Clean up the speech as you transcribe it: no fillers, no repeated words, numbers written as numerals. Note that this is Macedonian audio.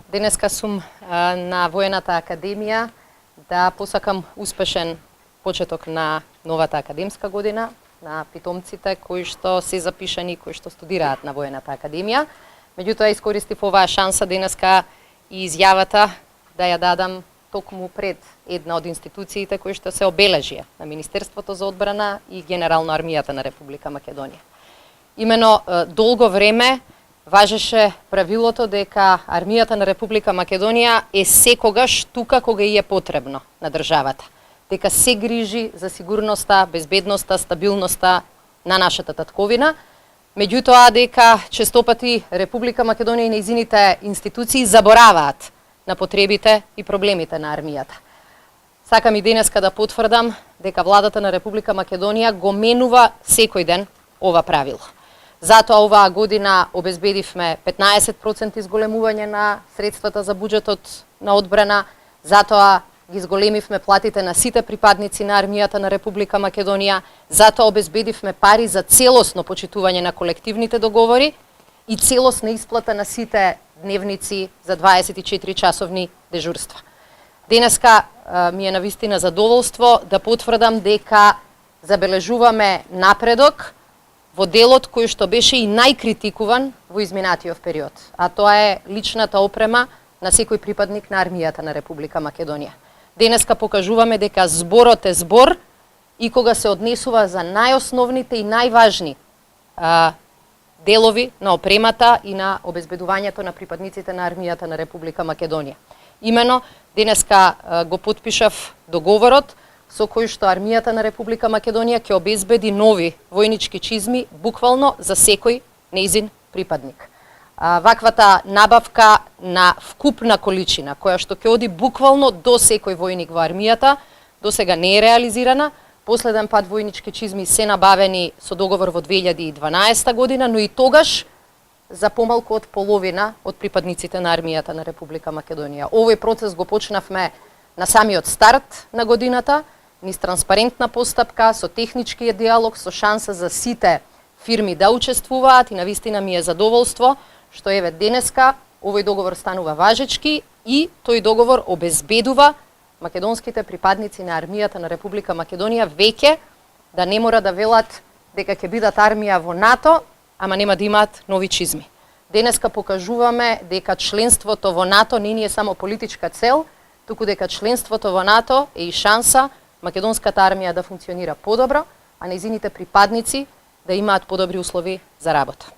денеска сум на Воената академија да посакам успешен почеток на новата академска година на питомците кои што се запишани, кои што студираат на Воената академија. Меѓутоа искористив оваа шанса денеска и изјавата да ја дадам токму пред една од институциите кои што се обележија на Министерството за одбрана и Генерално армијата на Република Македонија. Имено долго време важеше правилото дека армијата на Република Македонија е секогаш тука кога и е потребно на државата. Дека се грижи за сигурноста, безбедноста, стабилноста на нашата татковина. Меѓутоа дека честопати Република Македонија и нејзините институции забораваат на потребите и проблемите на армијата. Сакам и денеска да потврдам дека владата на Република Македонија го менува секој ден ова правило. Затоа оваа година обезбедивме 15% изголемување на средствата за буџетот на одбрана, затоа ги изголемивме платите на сите припадници на армијата на Република Македонија, затоа обезбедивме пари за целосно почитување на колективните договори и целосна исплата на сите дневници за 24-часовни дежурства. Денеска ми е навистина задоволство да потврдам дека забележуваме напредок во делот кој што беше и најкритикуван во изминатиот период, а тоа е личната опрема на секој припадник на армијата на Република Македонија. Денеска покажуваме дека зборот е збор и кога се однесува за најосновните и најважни делови на опремата и на обезбедувањето на припадниците на армијата на Република Македонија. Имено, денеска го потпишав договорот со кој што армијата на Република Македонија ќе обезбеди нови војнички чизми буквално за секој нејзин припадник. Ваквата набавка на вкупна количина, која што ќе оди буквално до секој војник во армијата, до сега не е реализирана. Последен пат војнички чизми се набавени со договор во 2012 година, но и тогаш за помалку од половина од припадниците на армијата на Република Македонија. Овој процес го почнавме на самиот старт на годината, низ транспарентна постапка, со технички диалог, со шанса за сите фирми да учествуваат и навистина ми е задоволство што еве денеска овој договор станува важечки и тој договор обезбедува македонските припадници на армијата на Република Македонија веќе да не мора да велат дека ќе бидат армија во НАТО, ама нема да имаат нови чизми. Денеска покажуваме дека членството во НАТО не ни е само политичка цел, туку дека членството во НАТО е и шанса македонската армија да функционира подобро, а нејзините припадници да имаат подобри услови за работа.